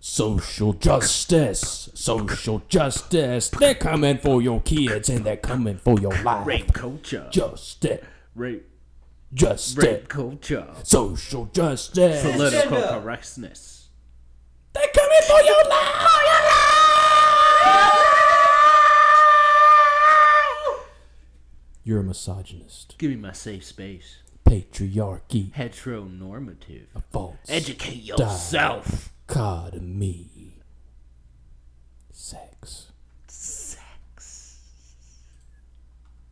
Social justice. Social justice. They're coming for your kids and they're coming for your life. Rape culture. Justice. Rape Justice. culture. Social justice. Political correctness. They're coming for your life. You're a misogynist. Give me my safe space. Patriarchy. Heteronormative. A false. Educate yourself. Dichotomy. Sex. Sex.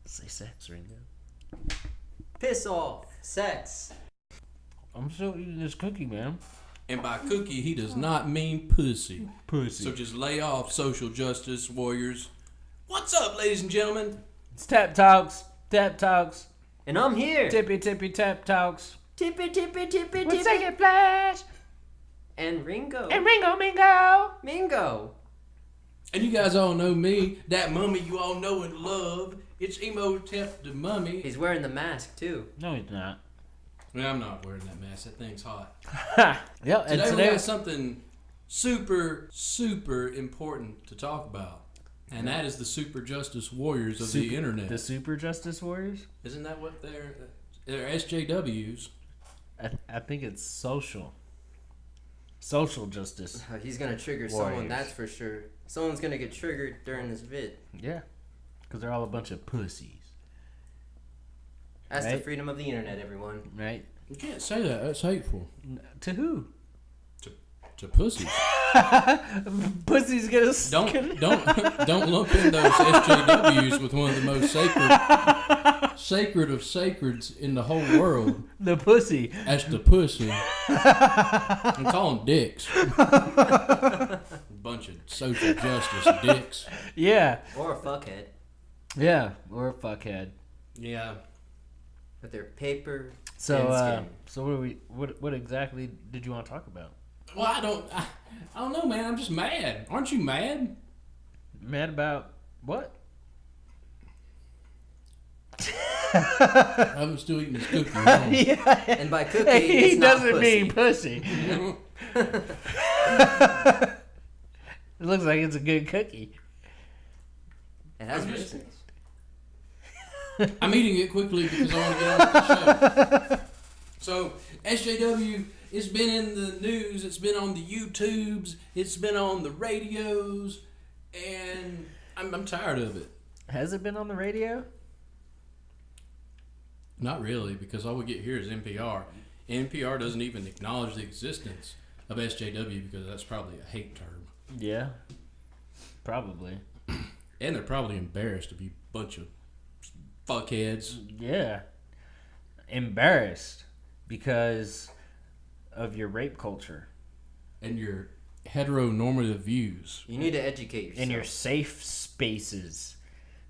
Say sex, Ringo. Piss off. Sex. I'm still eating this cookie, man. And by cookie, he does not mean pussy. Pussy. So just lay off, social justice warriors. What's up, ladies and gentlemen? It's Teptalks. Teptalks. And I'm here. Tippy Teptalks. Tippy. With seikenflash. And Ringo. And Ringo Mingo. Mingo. And you guys all know me, that mummy you all know and love. It's Imhotep the mummy. He's wearing the mask, too. No, he's not. Well, I'm not wearing that mask. That thing's hot. Yeah, and Today we today got something super, super important to talk about. And that is the super justice warriors of the internet. The Super Justice Warriors? Isn't that what they're SJWs? I think it's social justice. He's going to trigger Warriors. someone, that's for sure. Someone's going to get triggered during this vid. Yeah, because they're all a bunch of pussies, That's the Right. freedom of the internet, everyone. right? You can't say that. That's hateful. To who? To pussies. Pussies get us. Don't lump in those SJWs with one of the most sacred of sacreds in the whole world. The pussy. That's the pussy. And call them dicks. Bunch of social justice dicks. Yeah. Or a fuckhead. Yeah. Or a fuckhead. Yeah. With their paper So, and skin. so what exactly did you want to talk about? Well, I don't know, man. I'm just mad. Aren't you mad? Mad about what? I'm still eating this cookie. Wrong. Yeah. And by cookie, He it's not doesn't pussy. mean pussy. It looks like it's a good cookie. It has I'm just- reasons. I'm eating it quickly because I want to get on with the show. So, SJW, it's been in the news, it's been on the YouTubes, it's been on the radios, and I'm tired of it. Has it been on the radio? Not really, because all we get here is NPR. NPR doesn't even acknowledge the existence of SJW because that's probably a hate term. Yeah. Probably. And they're probably embarrassed to be a bunch of fuckheads. Yeah. Embarrassed because of your rape culture And your heteronormative views. You need to educate yourself. and your safe spaces.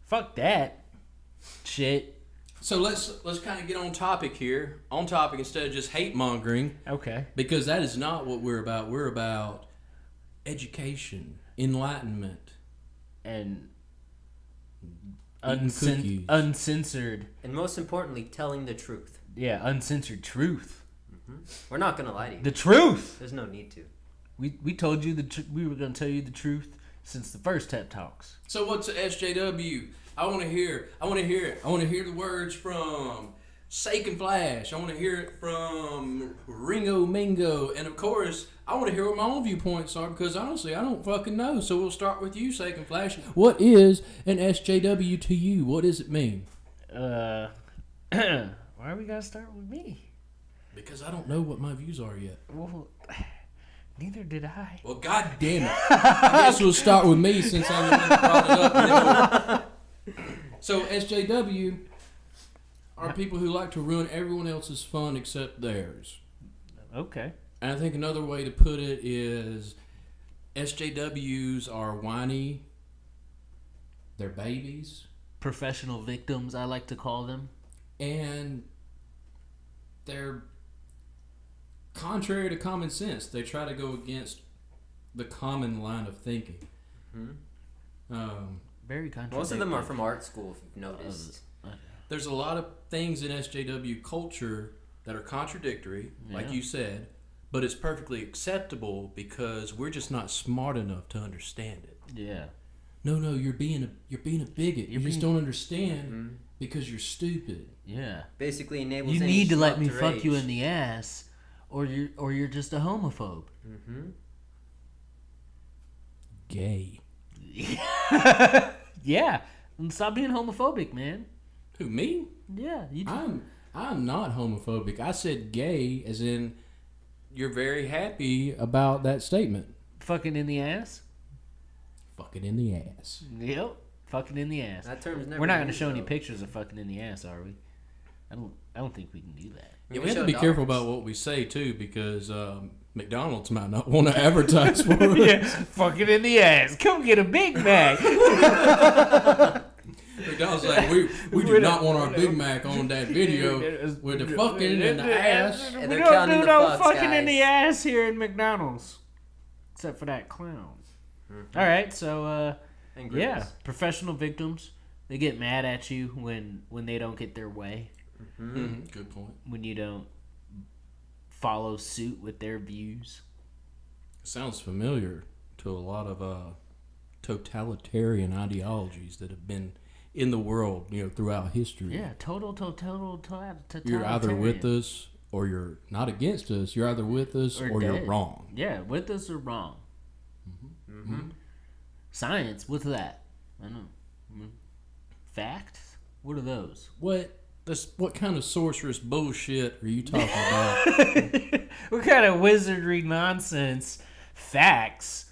Fuck that shit. So let's kind of get on topic here. On topic instead of just hate mongering. Okay. Because that is not what we're about. We're about education, enlightenment. And Eating cookies. uncensored. And most importantly, telling the truth. Yeah, uncensored truth. We're not going to lie to you. The truth. There's no need to. We told you we were going to tell you the truth since the first Teptalks. So what's a SJW? I want to hear it. I want to hear the words from seikenflash. I want to hear it from Ringo Mingo. And of course, I want to hear what my own viewpoints are because honestly, I don't fucking know. So we'll start with you, seikenflash. What is an SJW to you? What does it mean? Why we got to start with me? Because I don't know what my views are yet. Well, neither did I. Well, god damn it. I guess we'll start with me since I'm the one that brought it up. So SJW are people who like to ruin everyone else's fun except theirs. Okay. And I think another way to put it is SJWs are whiny. They're babies. Professional victims, I like to call them. And they're contrary to common sense. They try to go against the common line of thinking. Very contradictory. Most of them are from art school, if you've noticed. There's a lot of things in SJW culture that are contradictory, like Yeah. you said, but it's perfectly acceptable because we're just not smart enough to understand it. Yeah. No, you're being a bigot. You just don't understand because you're stupid. Yeah. Basically enables. You any need to let schmuck me fuck rage. you in the ass, or you're just a homophobe. Mm-hmm. Gay. Yeah. Stop being homophobic, man. Who, me? Yeah. I'm not homophobic. I said gay as in you're very happy about that statement. Fucking in the ass. Fucking in the ass. Yep. Fucking in the ass. That term's never. We're not going to used, show any though. pictures of fucking in the ass, are we? I don't think we can do that. Yeah, We we have to show be careful dogs. about what we say too, because McDonald's might not want to advertise for us. Yeah. Fucking in the ass. Come get a Big Mac. McDonald's like, we do not want our Big Mac on that video with the fucking in the ass. And We they're don't counting do the no fucks, fucking in guys. the ass here in McDonald's, except for that clown. All right, so And yeah, grills. professional victims, they get mad at you when they don't get their way, Good point. when you don't follow suit with their views. Sounds familiar to a lot of totalitarian ideologies that have been in the world, throughout history. Yeah, total. You're either with us or you're not against us. You're either with us or you're dead. wrong. Yeah, with us or wrong. Science, what's that? I don't know. Facts? What are those? What kind of sorceress bullshit are you talking about? What kind of wizardry nonsense? Facts?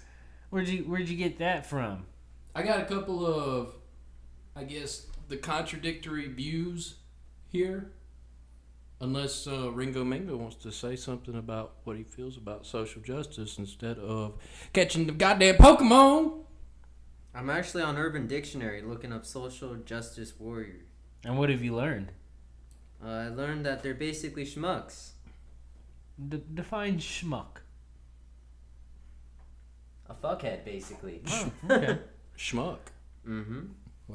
Where'd you get that from? I got a couple of, I guess, the contradictory views here. Unless Ringo Mingo wants to say something about what he feels about social justice instead of catching the goddamn Pokemon. I'm actually on Urban Dictionary looking up social justice warrior. And what have you learned? I learned that they're basically schmucks. Define schmuck. A fuckhead, basically. Oh, okay. Schmuck. Mm-hmm.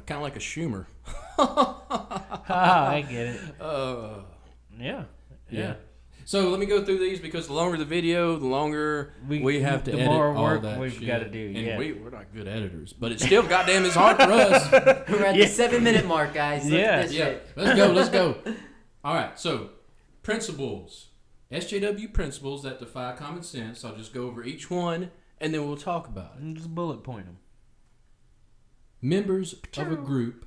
Kind of like a Schumer. I get it. Yeah. So let me go through these because the longer the video, the longer we have to the edit more all work that we've shit. gotta do, And yeah. we're not good editors, but it's still goddamn is hard for us. We're at the 7-minute mark, guys. Look Yeah. at this Yeah, shit. let's go. All right, so principles. SJW principles that defy common sense. I'll just go over each one and then we'll talk about it. Just bullet point them. Members of a group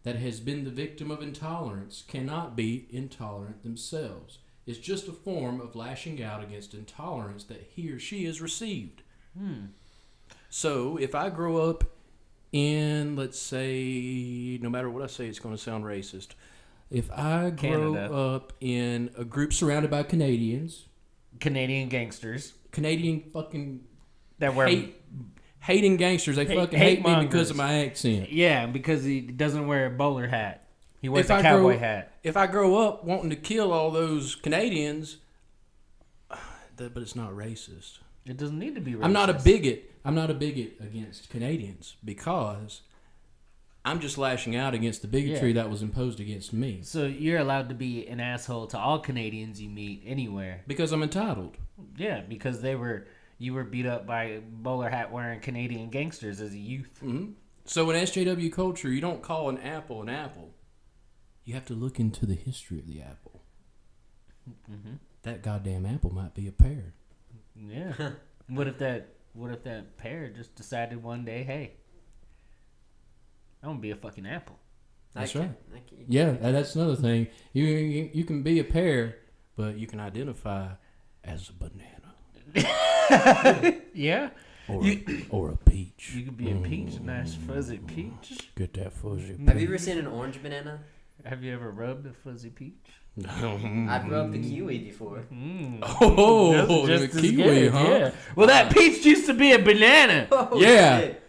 that has been the victim of intolerance cannot be intolerant themselves. It's just a form of lashing out against intolerance that he or she has received. So if I grow up in, let's say, no matter what I say, it's going to sound racist. If I grow Canada. up in a group surrounded by Canadians, Canadian gangsters Canadian fucking that wear hating gangsters, they fucking hate me because of my accent. Yeah, because he doesn't wear a bowler hat. He wears If a I cowboy grow- hat. If I grow up wanting to kill all those Canadians, but it's not racist. It doesn't need to be racist. I'm not a bigot. I'm not a bigot against Canadians because I'm just lashing out against the bigotry that was imposed against me So you're allowed to be an asshole to all Canadians you meet anywhere. because I'm entitled. Yeah, because you were beat up by bowler hat wearing Canadian gangsters as a youth. Mm-hmm. So in SJW culture, you don't call an apple an apple. You have to look into the history of the apple. Mm-hmm. That goddamn apple might be a pear. Yeah. What if that pair just decided one day, hey, I'm gonna be a fucking apple. That's right. Yeah, that's another thing. You can be a pear, but you can identify as a banana Yeah. or a peach. You could be a peach, a nice fuzzy peach. Get that fuzzy peach. Have you ever seen an orange banana? Have you ever rubbed a fuzzy peach? I've rubbed the kiwi before. Oh, That's the just as kiwi, good, huh? Yeah. Well, that peach used to be a banana. Oh, Yeah. shit.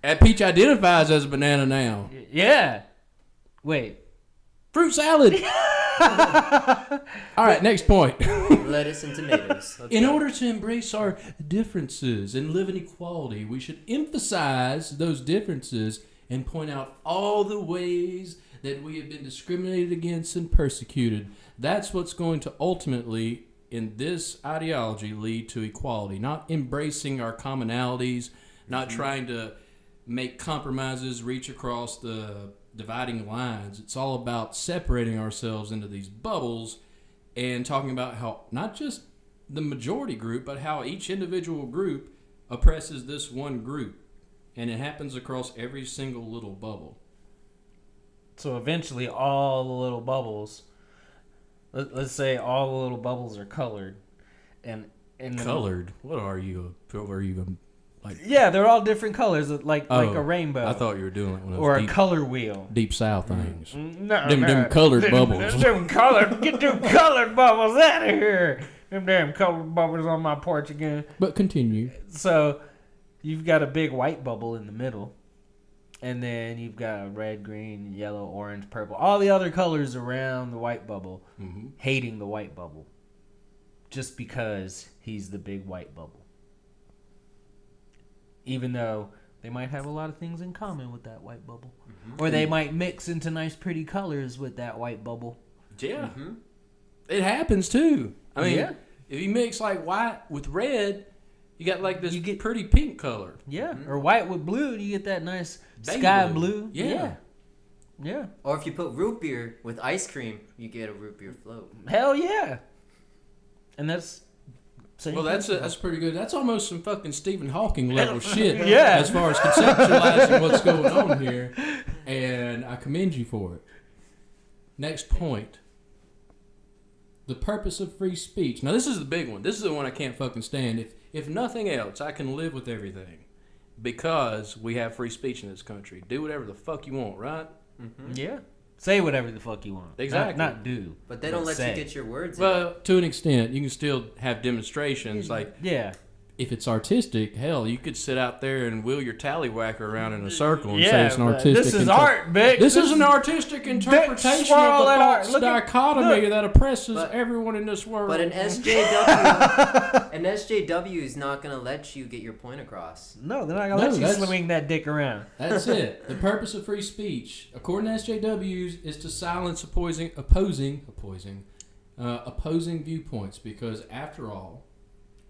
That peach identifies as a banana now. Yeah. Wait. Fruit salad. All right, next point. Lettuce and tomatoes. Let's In go. order to embrace our differences and live in equality, we should emphasize those differences and point out all the ways that we have been discriminated against and persecuted. That's what's going to ultimately in this ideology lead to equality, not embracing our commonalities, not trying to make compromises, reach across the dividing lines. It's all about separating ourselves into these bubbles and talking about how not just the majority group, but how each individual group oppresses this one group. And it happens across every single little bubble. So eventually, all the little bubbles. Let's say all the little bubbles are colored, and Colored? What are you? Like? Yeah, they're all different colors, like a rainbow. I thought you were doing like one of those or deep, a color wheel. deep south things. No, Them colored bubbles. Get them colored bubbles out of here. Them damn colored bubbles on my porch again. But continue. So, you've got a big white bubble in the middle. And then you've got red, green, yellow, orange, purple. All the other colors around the white bubble. Mm-hmm. Hating the white bubble. Just because he's the big white bubble. Even though they might have a lot of things in common with that white bubble. Mm-hmm. Or they might mix into nice pretty colors with that white bubble. Yeah. Mm-hmm. It happens too. I mean, if you mix like white with red, you got like this pretty pink color. Yeah. Mm-hmm. Or white with blue, you get that nice sky blue. Yeah. Yeah. Or if you put root beer with ice cream, you get a root beer float. Hell yeah. And that's... that's pretty good. That's almost some fucking Stephen Hawking level shit. Yeah. As far as conceptualizing what's going on here. And I commend you for it. Next point. The purpose of free speech. Now this is the big one. This is the one I can't fucking stand. If nothing else, I can live with everything. Because we have free speech in this country. Do whatever the fuck you want, right? Mm-hmm. Yeah. Say whatever the fuck you want. Exactly. Not do. But they don't let say. you get your words Well, to an extent, you can still have demonstrations. Like, if it's artistic, hell, you could sit out there and wheel your tallywhacker around in a circle and say it's an artistic. This is art, Vic. This is an artistic interpretation of the false dichotomy that oppresses everyone in this world. But an SJW is not going to let you get your point across. No, they're not going to let you swing that dick around. That's it. The purpose of free speech, according to SJWs, is to silence opposing viewpoints because, after all,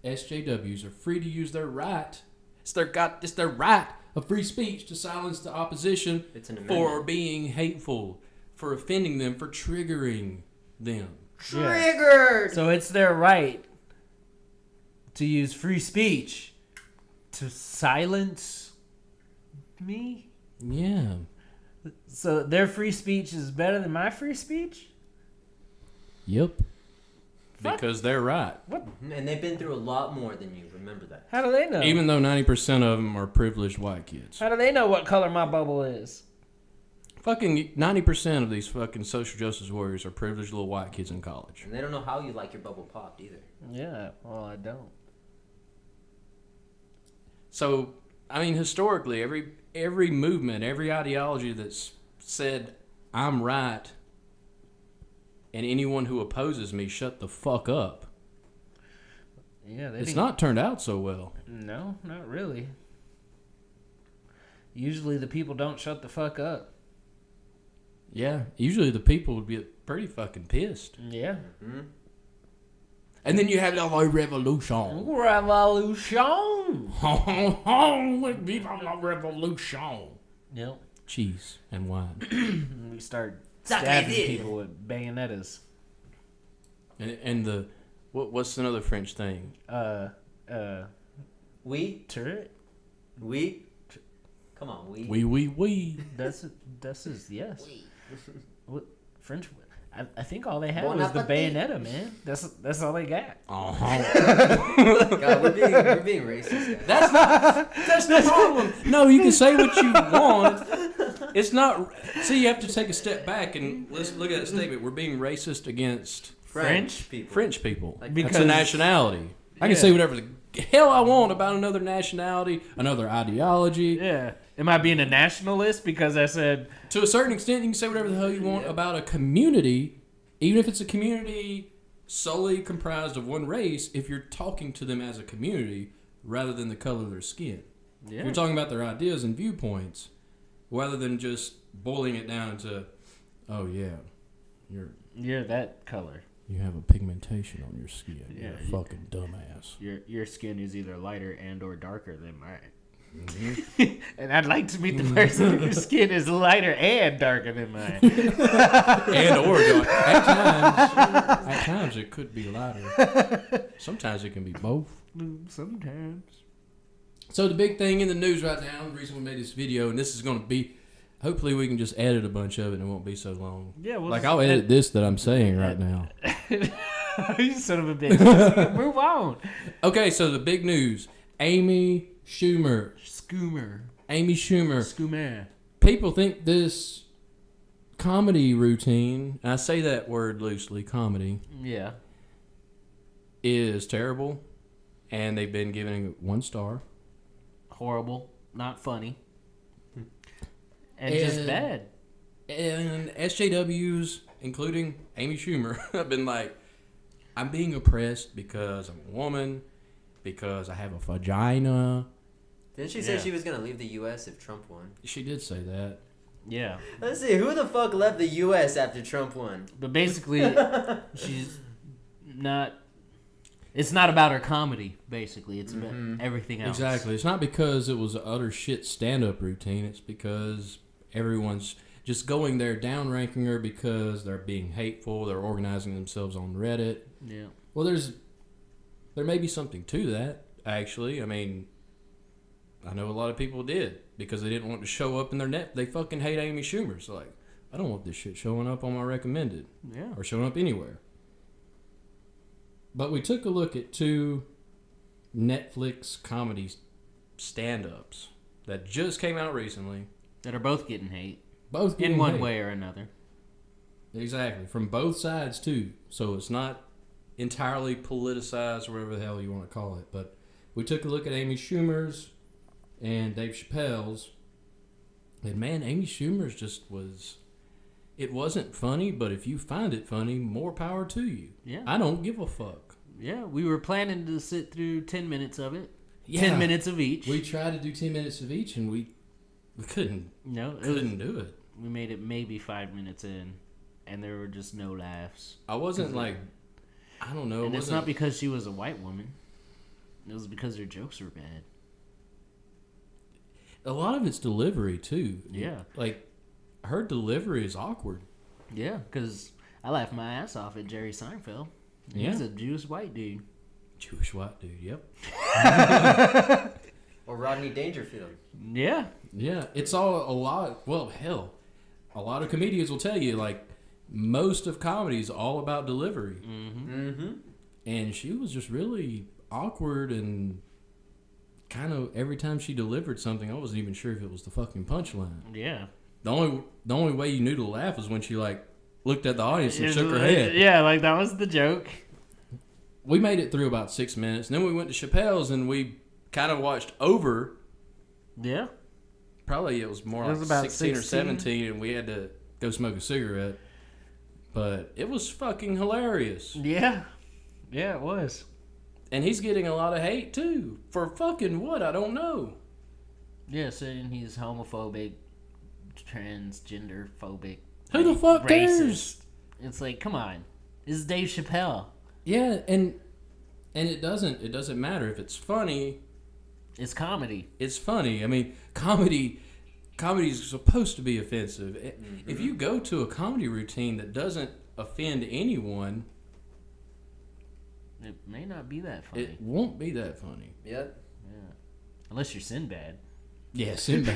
SJWs are free to use their right. It's their right of free speech to silence the opposition for being hateful, for offending them, for triggering them. Triggered! So it's their right to use free speech to silence me? Yeah. So their free speech is better than my free speech? Yep. Because they're right. What? And they've been through a lot more than you. Remember that. How do they know? Even though 90% of them are privileged white kids. How do they know what color my bubble is? Fucking 90% of these fucking social justice warriors are privileged little white kids in college. And they don't know how you like your bubble popped either. Yeah, well, I don't. So, I mean, historically, every movement, every ideology that's said, I'm right, and anyone who opposes me, shut the fuck up. Yeah, it's not turned out so well. No, not really. Usually the people don't shut the fuck up. Yeah, usually the people would be pretty fucking pissed. Yeah. Mm-hmm. And then you have the revolution. Revolution! Viva la revolution. Yep. Cheese and wine. We start stabbing people with bayonetas. And what's another French thing? Oui? Turret? Oui? Come on, oui. Oui. That's yes. What French? I think all they had was the bayonetta, man. That's all they got. God, we're being racist. That's the problem. No, you can say what you want. It's not. See, you have to take a step back and let's look at that statement. We're being racist against French people. French people. Like, because that's a nationality. I can say whatever the hell I want about another nationality, another ideology. Yeah. Am I being a nationalist because I said... To a certain extent, you can say whatever the hell you want about a community, even if it's a community solely comprised of one race, if you're talking to them as a community rather than the color of their skin. Yeah. If you're talking about their ideas and viewpoints rather than just boiling it down into, oh, yeah, you're that color. You have a pigmentation on your skin. Yeah, You're a fucking dumbass. Your skin is either lighter and or darker than mine. Mm-hmm. And I'd like to meet the person whose skin is lighter and darker than mine. And or dark. At times it could be lighter. Sometimes it can be both. Sometimes. So the big thing in the news right now, the reason we made this video, and this is going to be, hopefully we can just edit a bunch of it and it won't be so long. Yeah, well, like I'll edit this that I'm saying right now. You son of a bitch. Move on. Okay, so the big news. Amy Schumer. Schumer. People think this comedy routine, and I say that word loosely, comedy, Yeah. is terrible, and they've been giving it 1 star. Horrible. Not funny. And just bad. And SJWs, including Amy Schumer, have been like, I'm being oppressed because I'm a woman, because I have a vagina. Didn't she say she was going to leave the U.S. if Trump won? She did say that. Yeah. Let's see, who the fuck left the U.S. after Trump won? But basically, she's not... It's not about her comedy, basically. It's about everything else. Exactly. It's not because it was an utter shit stand-up routine. It's because everyone's just going there down-ranking her because they're being hateful. They're organizing themselves on Reddit. Yeah. Well, there may be something to that, actually. I mean, I know a lot of people did because they didn't want to show up in their net. They fucking hate Amy Schumer. So, like, I don't want this shit showing up on my recommended. Yeah. Or showing up anywhere. But we took a look at 2 Netflix comedy stand-ups that just came out recently. That are both getting hate. Both getting in one hate. way or another. Exactly. From both sides, too. So it's not entirely politicized or whatever the hell you want to call it. But we took a look at Amy Schumer's and Dave Chappelle's. And, man, Amy Schumer's just was... It wasn't funny, but if you find it funny, more power to you. Yeah. I don't give a fuck. Yeah, we were planning to sit through 10 minutes of it. Yeah. 10 minutes of each. We tried to do 10 minutes of each, and we couldn't. No, Couldn't do it. We made it maybe 5 minutes in, and there were just no laughs. I wasn't like, I don't know. And it's not because she was a white woman. It was because her jokes were bad. A lot of it's delivery, too. Yeah. Like, her delivery is awkward. Yeah, because I laughed my ass off at Jerry Seinfeld. Yeah. He's a Jewish white dude. Jewish white dude, yep. Or Rodney Dangerfield. Yeah. Yeah, it's all a lot. Well, hell, a lot of comedians will tell you, like, most of comedy is all about delivery. And she was just really awkward and kind of every time she delivered something, I wasn't even sure if it was the fucking punchline. Yeah. The only way you knew to laugh was when she, like, looked at the audience and shook her head. Yeah, like that was the joke. We made it through about 6 minutes. And then we went to Chappelle's and we kind of watched over. Yeah. Probably it was more It was like about 16 or 16. 17 and we had to go smoke a cigarette. But it was fucking hilarious. Yeah. Yeah, it was. And he's getting a lot of hate, too. For fucking what? I don't know. Yeah, saying he's homophobic, transgender phobic. Who the fuck cares? It's like, come on. This is Dave Chappelle. Yeah, and it doesn't matter if it's funny. It's comedy. It's funny. I mean, comedy is supposed to be offensive. If you go to a comedy routine that doesn't offend anyone, It may not be that funny. it won't be that funny. Yep. Yeah. Unless you're Sinbad. Yeah, Sinbad.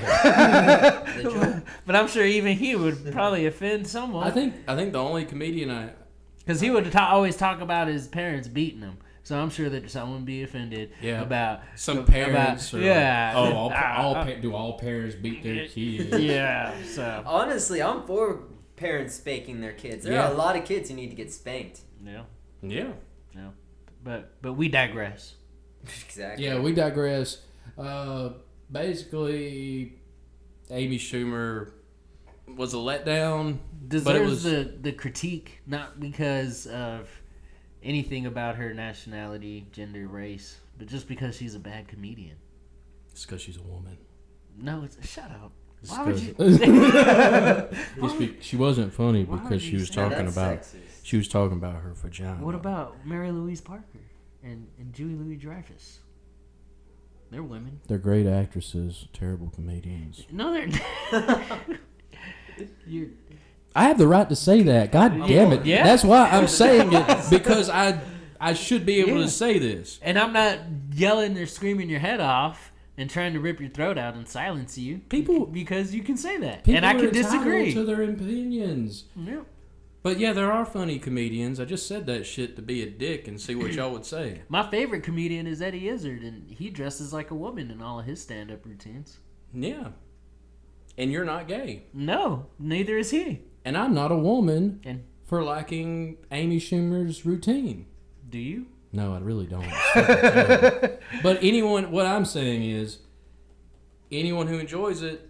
The joke. But I'm sure even he would probably offend someone. I think the only comedian Because he would always talk about his parents beating him. So I'm sure that someone would be offended about some parents about, or yeah. do all parents beat their kids? Yeah. So Honestly, I'm for parents spanking their kids. There are a lot of kids who need to get spanked. yeah. Yeah. No. But we digress. Exactly. Yeah, we digress. Basically, Amy Schumer was a letdown. Deserves the critique, not because of anything about her nationality, gender, race, but just because she's a bad comedian. It's because she's a woman. No, shut up. Why would you? She wasn't funny because she was talking about. Sexist. She was talking about her vagina. What about Mary Louise Parker and Julie Louis-Dreyfus? They're women. They're great actresses, terrible comedians. No, they're not. I have the right to say that. God damn it. Yeah. That's why I'm saying it, because I should be able to say this. And I'm not yelling or screaming your head off and trying to rip your throat out and silence you. Because you can say that. And I can disagree. To their opinions. Yeah. But yeah, there are funny comedians. I just said that shit to be a dick and see what y'all would say. My favorite comedian is Eddie Izzard, and he dresses like a woman in all of his stand-up routines. Yeah. And you're not gay. No, neither is he. And I'm not a woman And for liking Amy Schumer's routine. do you? No, I really don't. But what I'm saying is, anyone who enjoys it,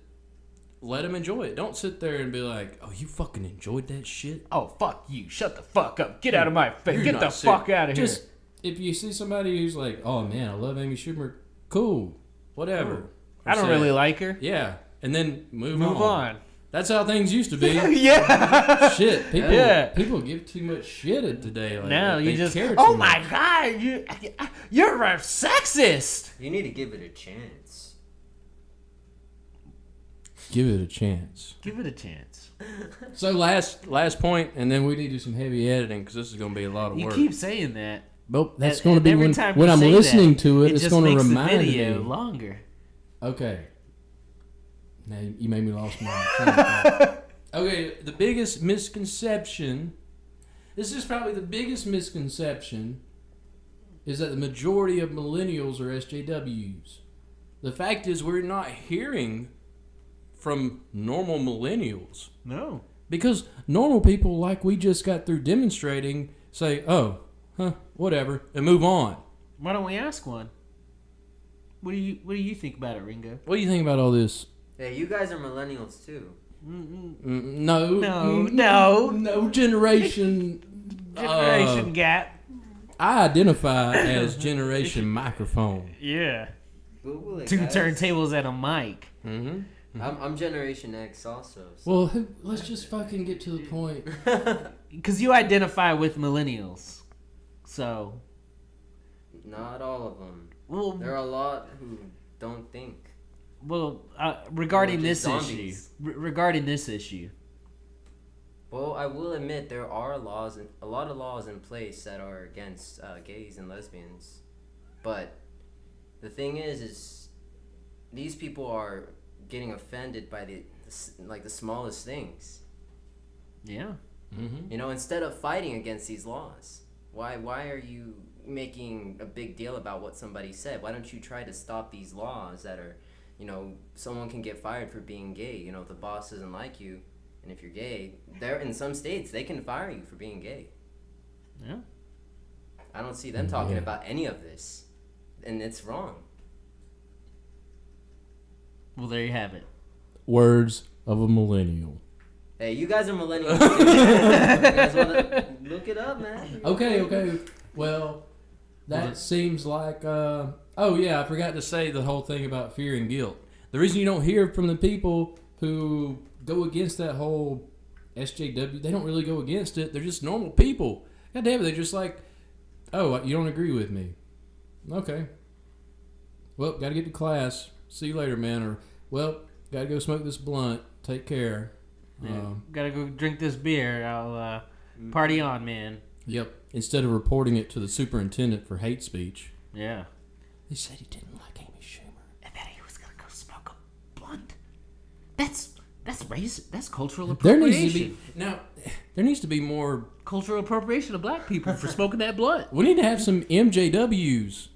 let them enjoy it. Don't sit there and be like, oh, you fucking enjoyed that shit? Oh, fuck you. Shut the fuck up. Get out of my face. You're Get not the serious. fuck out of here. Just, if you see somebody who's like, oh man, I love Amy Schumer, cool, whatever. I don't really like her. Yeah, and then move on. That's how things used to be. Yeah. Shit, people give too much shit today. Like, Now they you just, care too oh much. my god, you're a sexist. You need to give it a chance. Give it a chance. Give it a chance. So last point, and then we need to do some heavy editing because this is going to be a lot of You work. keep saying that. Well, that's And- going to and be every when time you I'm say listening that, to it. It's just going to makes remind the video me. longer. Okay. Now you made me lost my train of thought. Okay, the biggest misconception. This is probably the biggest misconception. Is that the majority of millennials are SJWs. The fact is, we're not hearing from normal millennials. No. Because normal people, like we just got through demonstrating, say, oh, whatever, and move on. Why don't we ask one? What do you think about it, Ringo? What do you think about all this? Hey, you guys are millennials too. No generation. Generation gap. I identify as generation microphone. Yeah. Google it, Two guys. turntables and a mic. Mm-hmm. I'm Generation X also. So. Well, let's just fucking get to the point. Because you identify with millennials. So. Not all of them. Well, There are a lot who don't think. regarding Or this just issue. zombies. Regarding this issue. Well, I will admit there are a lot of laws in place that are against gays and lesbians, but the thing is these people are getting offended by the smallest things. Yeah. Mm-hmm. You know, instead of fighting against these laws, why are you making a big deal about what somebody said? Why don't you try to stop these laws that are, you know, someone can get fired for being gay. You know, if the boss doesn't like you. And if you're gay, there in some states they can fire you for being gay. Yeah. I don't see them talking about any of this, and it's wrong. Well, there you have it. Words of a millennial. Hey, you guys are millennials too. You guys wanna look it up, man? Okay. Well, that seems like. Oh yeah, I forgot to say the whole thing about fear and guilt. The reason you don't hear from the people who go against that whole SJW, they don't really go against it. They're just normal people. God damn it, they're just like, oh, you don't agree with me. Okay. Well, got to get to class. See you later, man. Or, well, got to go smoke this blunt. Take care. Yeah. Gotta go drink this beer. I'll party on, man. Yep. Instead of reporting it to the superintendent for hate speech. Yeah. They said he didn't like Amy Schumer. And then he was gonna go smoke a blunt. That's racist. That's cultural There appropriation. needs to be more. Cultural appropriation of black people for smoking that blunt. We need to have some MJWs.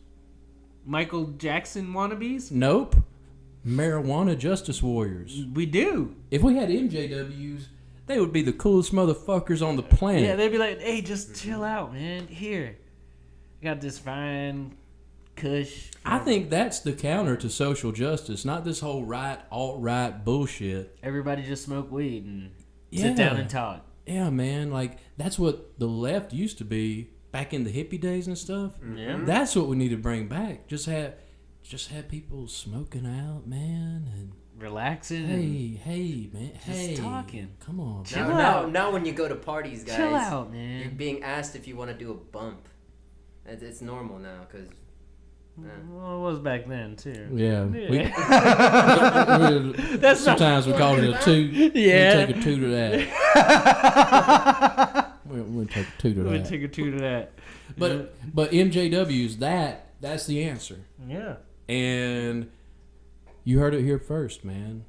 Michael Jackson wannabes? Nope. Marijuana justice warriors. We do. If we had MJWs, they would be the coolest motherfuckers on the planet. Yeah, they'd be like, hey, just chill out, man. Here. I got this fine kush. I think that's the counter to social justice, not this whole alt-right bullshit. Everybody just smoke weed and sit down and talk. Yeah, man. Like, that's what the left used to be back in the hippie days and stuff. Yeah. That's what we need to bring back. Just have people smoking out, man, and relaxing. Hey, man. Hey. talking. Come on. Chill Now when you go to parties, guys, Chill out, you're man. being asked if you want to do a bump. It's normal now, because... Well, it was back then, too. Yeah. That's sometimes we call it a toot. Yeah. We take a toot of that. We'll take a toot of We'll that. take a toot of that. But MJWs, that's the answer. Yeah. And you heard it here first, man.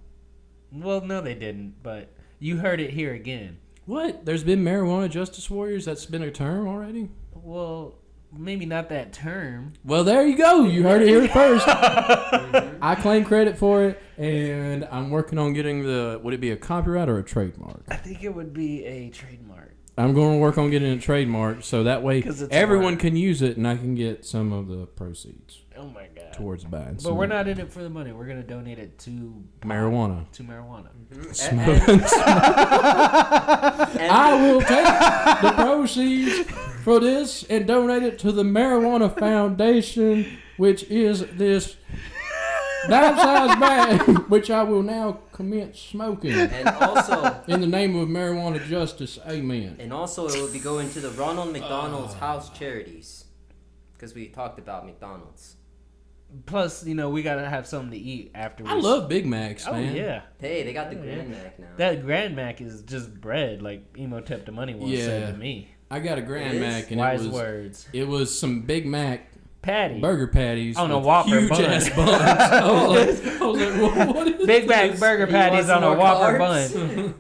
Well, no, they didn't, but you heard it here again. What? There's been marijuana justice warriors? That's been a term already? Well, maybe not that term. Well, there you go. You heard it here first. I claim credit for it, and I'm working on getting would it be a copyright or a trademark? I think it would be a trademark. I'm going to work on getting a trademark so that way 'Cause it's everyone art. can use it and I can get some of the proceeds Oh my god. towards buying But some we're not in it for the money. We're going to donate it to marijuana. To marijuana. I will take the proceeds for this and donate it to the Marijuana Foundation, which is this dime-sized bag, which I will now commence smoking. And also... In the name of marijuana justice, amen. And also, it will be going to the Ronald McDonald's House Charities, because we talked about McDonald's. Plus, we got to have something to eat afterwards. I love Big Macs, Oh, man. yeah. Hey, they got the Oh, Grand yeah. Mac now. That Grand Mac is just bread, like Emotep the Money once said to me. I got a Grand It is? Mac, and Wise it was words. it was some Big Mac Patty. burger patties On a with Whopper huge bun. ass buns. I was like, what is Big Mac this? burger You patties want on a some more Whopper carbs? bun.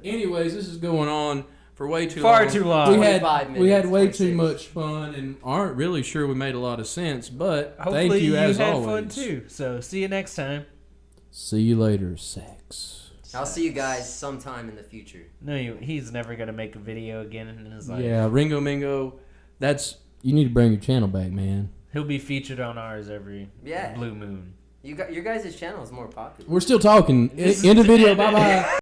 Anyways, this is going on for way too Far long. too long. We 25 had we had minutes, way 26. too much fun and aren't really sure we made a lot of sense, but Hopefully thank you as had always. fun too. So see you next time. See you later, sex. I'll see you guys sometime in the future. No, he's never gonna make a video again in his life. Yeah, Ringo Mingo, you need to bring your channel back, man. He'll be featured on ours every Yeah. blue moon. Your guys' channel is more popular. We're still talking. End of video. Bye bye.